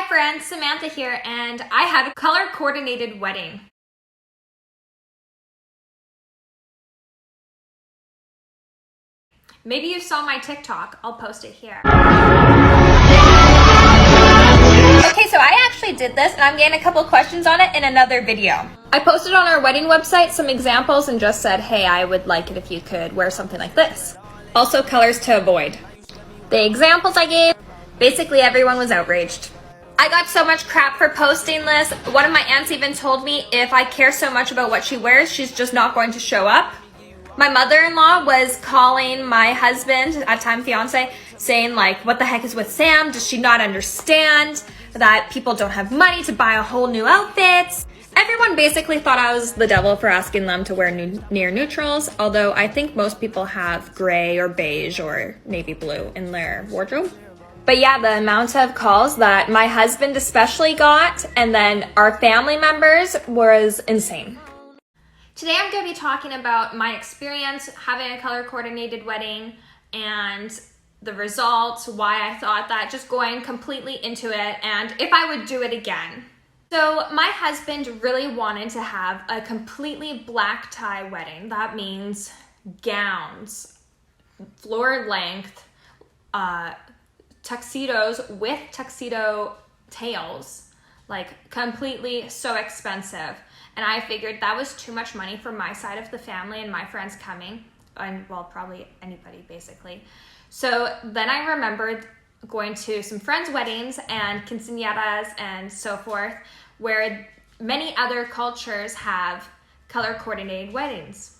Hi friends, Samantha here, and I had a color-coordinated wedding. Maybe you saw my TikTok, I'll post it here. Okay, so I actually did this and I'm getting a couple questions on it in another video. I posted on our wedding website some examples and just said, hey, I would like it if you could wear something like this. Also colors to avoid. The examples I gave, basically everyone was outraged. I got so much crap for posting this. One of my aunts even told me if I care so much about what she wears, she's just not going to show up. My mother-in-law was calling my husband, at the time fiance, saying like, what the heck is with Sam? Does she not understand that people don't have money to buy a whole new outfits? Everyone basically thought I was the devil for asking them to wear near neutrals, although I think most people have gray or beige or navy blue in their wardrobe. But yeah, the amount of calls that my husband especially got, and then our family members, was insane. Today I'm going to be talking about my experience having a color-coordinated wedding and the results, why I thought that, just going completely into it, and if I would do it again. So my husband really wanted to have a completely black tie wedding. That means gowns, floor length, tuxedos with tuxedo tails, like completely so expensive. And I figured that was too much money for my side of the family and my friends coming, and well, probably anybody basically. So then I remembered going to some friends' weddings and quinceañeras and so forth, where many other cultures have color-coordinated weddings.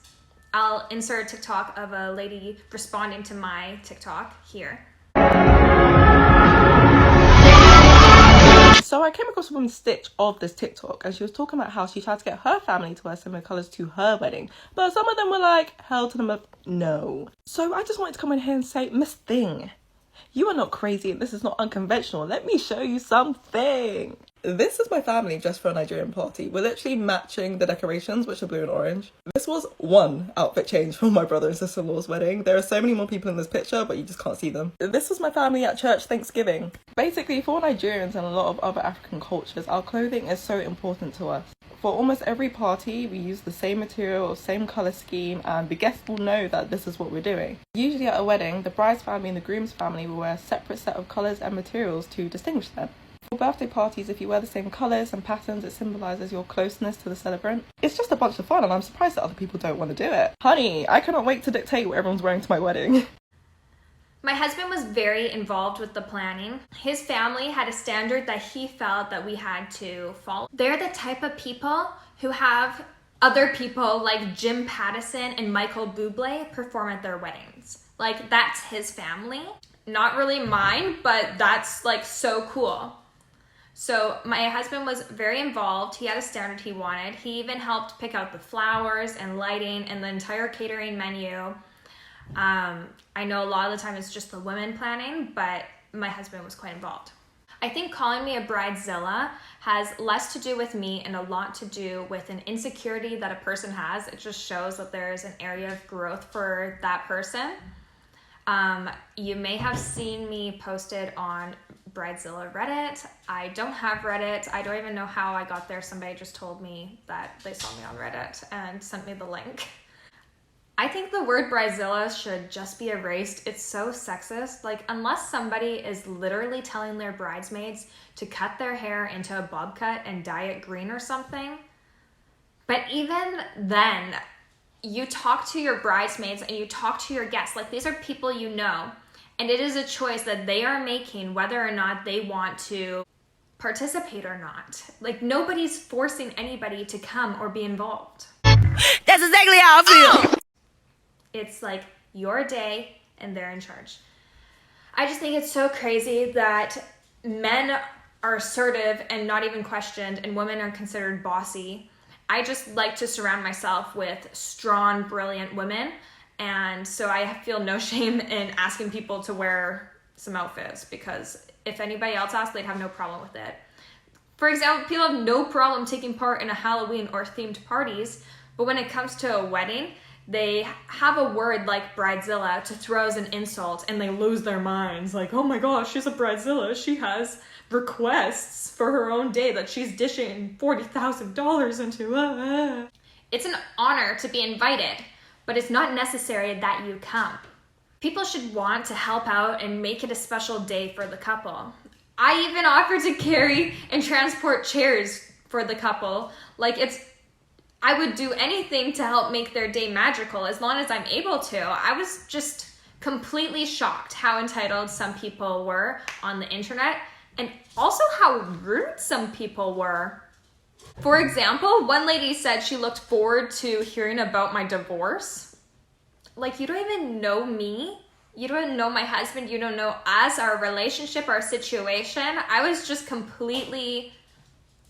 I'll insert a TikTok of a lady responding to my TikTok here. So I came across one stitch of this TikTok, and she was talking about how she tried to get her family to wear similar colours to her wedding, but some of them were like, hell to the no. So I just wanted to come in here and say, Miss Thing, you are not crazy and this is not unconventional. Let me show you something. This is my family dressed for a Nigerian party. We're literally matching the decorations, which are blue and orange. This was one outfit change from my brother and sister-in-law's wedding. There are so many more people in this picture, but you just can't see them. This was my family at church Thanksgiving. Basically, for Nigerians and a lot of other African cultures, our clothing is so important to us. For almost every party, we use the same material, same colour scheme, and the guests will know that this is what we're doing. Usually at a wedding, the bride's family and the groom's family will wear a separate set of colours and materials to distinguish them. For birthday parties, if you wear the same colours and patterns, it symbolises your closeness to the celebrant. It's just a bunch of fun, and I'm surprised that other people don't want to do it. Honey, I cannot wait to dictate what everyone's wearing to my wedding. My husband was very involved with the planning. His family had a standard that he felt that we had to follow. They're the type of people who have other people like Jim Pattison and Michael Bublé perform at their weddings. Like, that's his family. Not really mine, but that's like so cool. So my husband was very involved. He had a standard he wanted. He even helped pick out the flowers and lighting and the entire catering menu. I know a lot of the time it's just the women planning, but my husband was quite involved. I think calling me a Bridezilla has less to do with me and a lot to do with an insecurity that a person has. It just shows that there's an area of growth for that person. You may have seen me posted on Bridezilla Reddit. I don't have Reddit. I don't even know how I got there. Somebody just told me that they saw me on Reddit and sent me the link. I think the word Bridezilla should just be erased. It's so sexist. Like, unless somebody is literally telling their bridesmaids to cut their hair into a bob cut and dye it green or something. But even then, you talk to your bridesmaids and you talk to your guests. Like, these are people you know. And it is a choice that they are making whether or not they want to participate or not. Like, nobody's forcing anybody to come or be involved. That's exactly how I feel. It's like your day and they're in charge. I just think it's so crazy that men are assertive and not even questioned, and women are considered bossy. I just like to surround myself with strong, brilliant women, and so I feel no shame in asking people to wear some outfits, because if anybody else asked, they'd have no problem with it. For example, people have no problem taking part in a Halloween or themed parties, but when it comes to a wedding, they have a word like Bridezilla to throw as an insult and they lose their minds. Like, oh my gosh, she's a Bridezilla. She has requests for her own day that she's dishing $40,000 into. It's an honor to be invited, but it's not necessary that you come. People should want to help out and make it a special day for the couple. I even offered to carry and transport chairs for the couple. I would do anything to help make their day magical as long as I'm able to. I was just completely shocked how entitled some people were on the internet and also how rude some people were. For example, one lady said she looked forward to hearing about my divorce. Like, you don't even know me. You don't know my husband. You don't know us, our relationship, our situation. I was just completely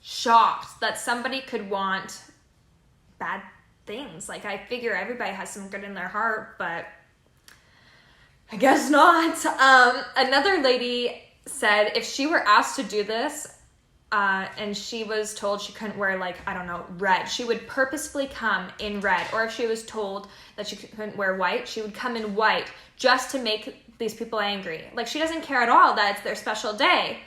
shocked that somebody could want bad things. Like, I figure everybody has some good in their heart, but I guess not. Another lady said if she were asked to do this, and she was told she couldn't wear, like, I don't know, red, she would purposefully come in red. Or if she was told that she couldn't wear white, she would come in white just to make these people angry. Like, she doesn't care at all that it's their special day.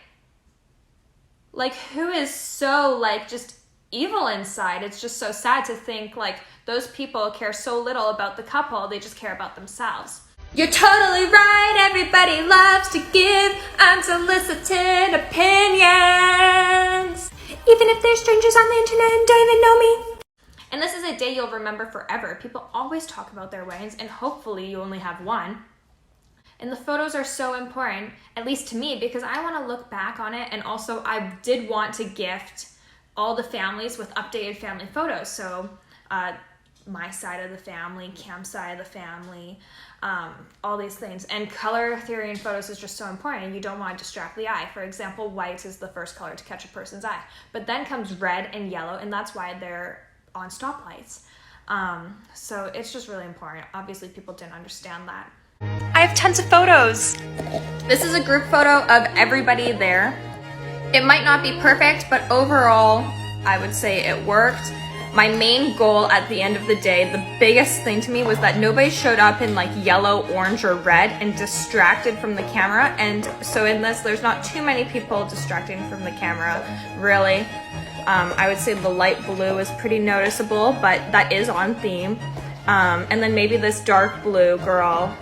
Like, who is so, like, just evil inside? It's just so sad to think, like, those people care so little about the couple, they just care about themselves. You're totally right, everybody loves to give unsolicited opinions. Even if they're strangers on the internet and don't even know me. And this is a day you'll remember forever. People always talk about their weddings, and hopefully you only have one. And the photos are so important, at least to me, because I want to look back on it, and also I did want to gift all the families with updated family photos. So my side of the family, Cam's side of the family, all these things. And color theory in photos is just so important. You don't want to distract the eye. For example, white is the first color to catch a person's eye. But then comes red and yellow, and that's why they're on stoplights. So it's just really important. Obviously, people didn't understand that. I have tons of photos. This is a group photo of everybody there. It might not be perfect, but overall, I would say it worked. My main goal at the end of the day, the biggest thing to me, was that nobody showed up in like yellow, orange, or red and distracted from the camera. And so in this, there's not too many people distracting from the camera, really. I would say the light blue is pretty noticeable, but that is on theme. And then maybe this dark blue girl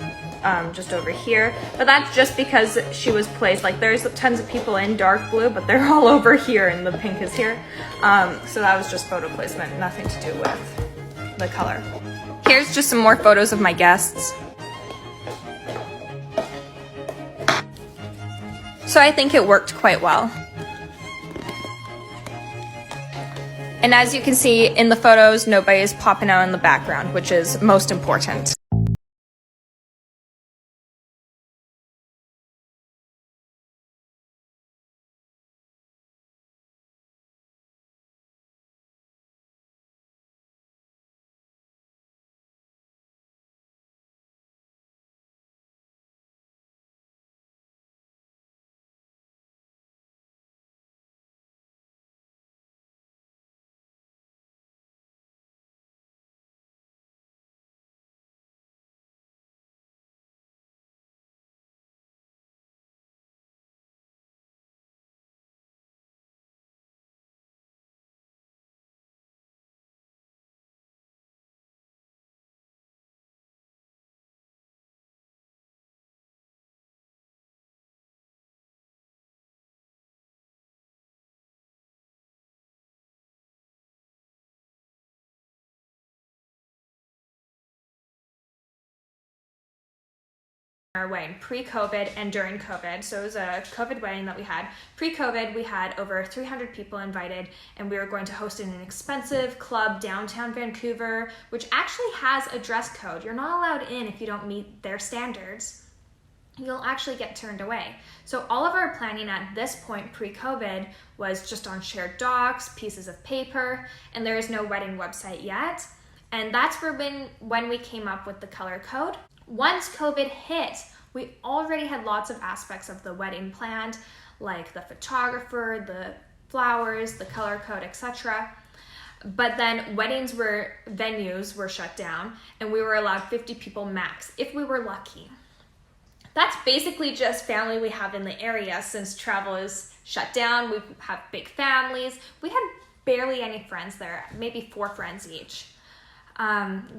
just over here, but that's just because she was placed, like, there's tons of people in dark blue, but they're all over here and the pink is here. So that was just photo placement, nothing to do with the color. Here's just some more photos of my guests. So I think it worked quite well. And as you can see in the photos, nobody is popping out in the background, which is most important. Our wedding pre-COVID and during COVID. So it was a COVID wedding that we had. Pre-COVID, we had over 300 people invited, and we were going to host in an expensive club downtown Vancouver, which actually has a dress code. You're not allowed in if you don't meet their standards. You'll actually get turned away. So all of our planning at this point pre-COVID was just on shared docs, pieces of paper, and there is no wedding website yet. And that's when we came up with the color code. Once COVID hit, we already had lots of aspects of the wedding planned, like the photographer, the flowers, the color code, etc. But then venues were shut down, and we were allowed 50 people max if we were lucky. That's basically just family we have in the area since travel is shut down. We have big families. We had barely any friends there, maybe 4 friends each.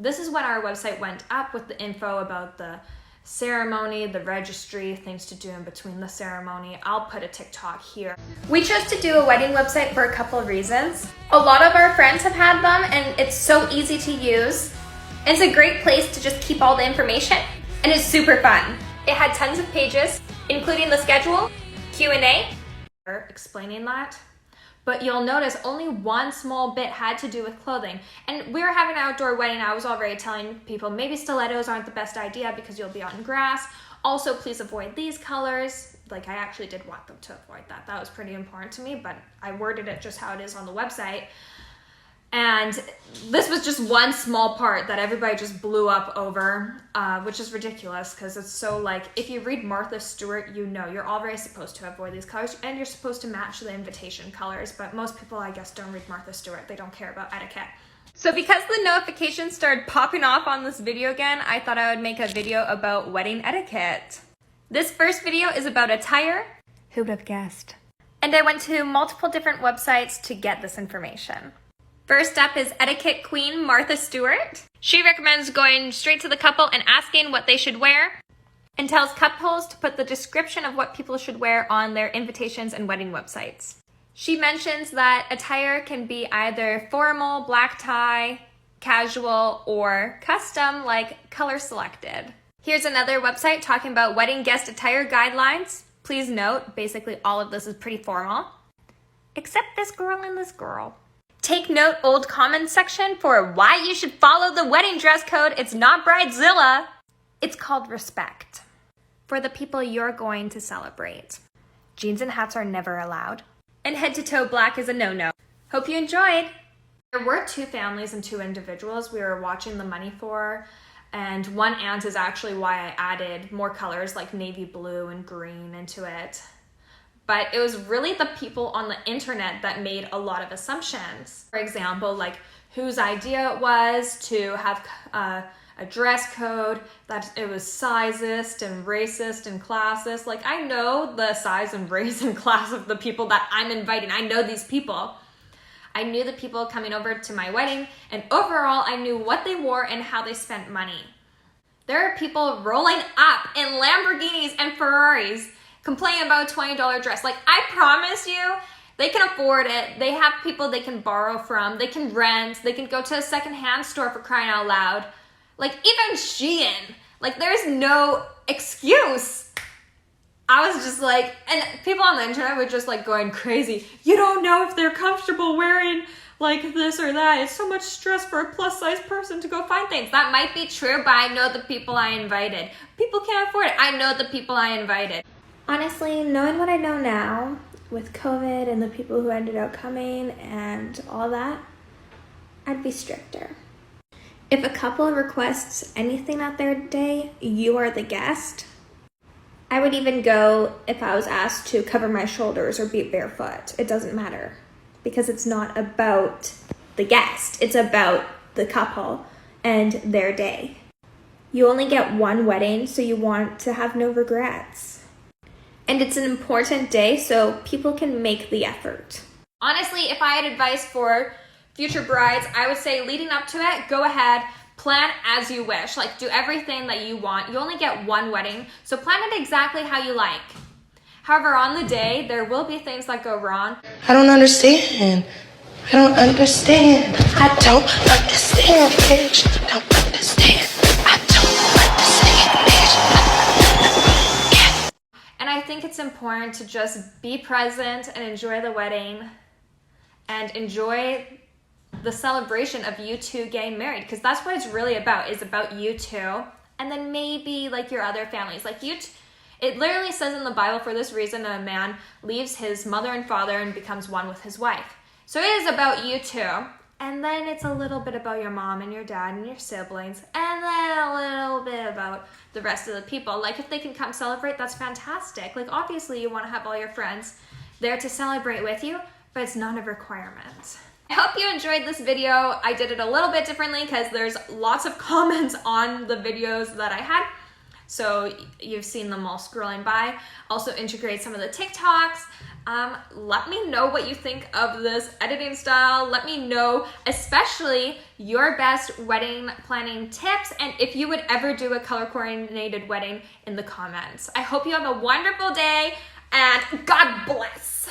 This is when our website went up with the info about the ceremony, the registry, things to do in between the ceremony. I'll put a TikTok here. We chose to do a wedding website for a couple of reasons. A lot of our friends have had them and it's so easy to use. It's a great place to just keep all the information and it's super fun. It had tons of pages, including the schedule, Q&A, explaining that. But you'll notice only one small bit had to do with clothing. And we were having an outdoor wedding. I was already telling people maybe stilettos aren't the best idea because you'll be on grass. Also, please avoid these colors. Like, I actually did want them to avoid that. That was pretty important to me, but I worded it just how it is on the website. And this was just one small part that everybody just blew up over, which is ridiculous because it's so like, if you read Martha Stewart, you know you're already supposed to avoid these colors and you're supposed to match the invitation colors. But most people, I guess, don't read Martha Stewart. They don't care about etiquette. So because the notifications started popping off on this video again, I thought I would make a video about wedding etiquette. This first video is about attire. Who would have guessed? And I went to multiple different websites to get this information. First up is etiquette queen Martha Stewart. She recommends going straight to the couple and asking what they should wear, and tells couples to put the description of what people should wear on their invitations and wedding websites. She mentions that attire can be either formal, black tie, casual, or custom, like color selected. Here's another website talking about wedding guest attire guidelines. Please note, basically all of this is pretty formal, except this girl and this girl. Take note, old comments section, for why you should follow the wedding dress code. It's not Bridezilla. It's called respect for the people you're going to celebrate. Jeans and hats are never allowed. And head-to-toe black is a no-no. Hope you enjoyed. There were 2 families and 2 individuals we were watching the money for. And one aunt is actually why I added more colors like navy blue and green into it. But it was really the people on the internet that made a lot of assumptions. For example, like whose idea it was to have a dress code, that it was sizist and racist and classist. Like, I know the size and race and class of the people that I'm inviting. I know these people. I knew the people coming over to my wedding, and overall I knew what they wore and how they spent money. There are people rolling up in Lamborghinis and Ferraris complaining about a $20 dress. Like, I promise you, they can afford it. They have people they can borrow from. They can rent. They can go to a secondhand store, for crying out loud. Like, even Shein. Like, there's no excuse. I was just like, and people on the internet were just like going crazy. You don't know if they're comfortable wearing like this or that. It's so much stress for a plus size person to go find things. That might be true, but I know the people I invited. People can't afford it. I know the people I invited. Honestly, knowing what I know now, with COVID and the people who ended up coming and all that, I'd be stricter. If a couple requests anything at their day, you are the guest. I would even go if I was asked to cover my shoulders or be barefoot. It doesn't matter because it's not about the guest. It's about the couple and their day. You only get one wedding, so you want to have no regrets. And it's an important day, so people can make the effort. Honestly, if I had advice for future brides, I would say leading up to it, go ahead, plan as you wish. Like, do everything that you want. You only get one wedding, so plan it exactly how you like. However, on the day, there will be things that go wrong. I don't understand. I don't understand. I don't understand, bitch. I don't understand. I don't understand, bitch. And I think it's important to just be present and enjoy the wedding and enjoy the celebration of you two getting married, because that's what it's really about. It's about you two, and then maybe like your other families. Like it literally says in the Bible, for this reason a man leaves his mother and father and becomes one with his wife. So it is about you two, and then it's a little bit about your mom and your dad and your siblings, and then a little bit about the rest of the people. Like, if they can come celebrate, that's fantastic. Like, obviously you want to have all your friends there to celebrate with you, but it's not a requirement. I hope you enjoyed this video. I did it a little bit differently because there's lots of comments on the videos that I had. So you've seen them all scrolling by. Also integrate some of the TikToks. Let me know what you think of this editing style. Let me know especially your best wedding planning tips and if you would ever do a color coordinated wedding in the comments. I hope you have a wonderful day and God bless.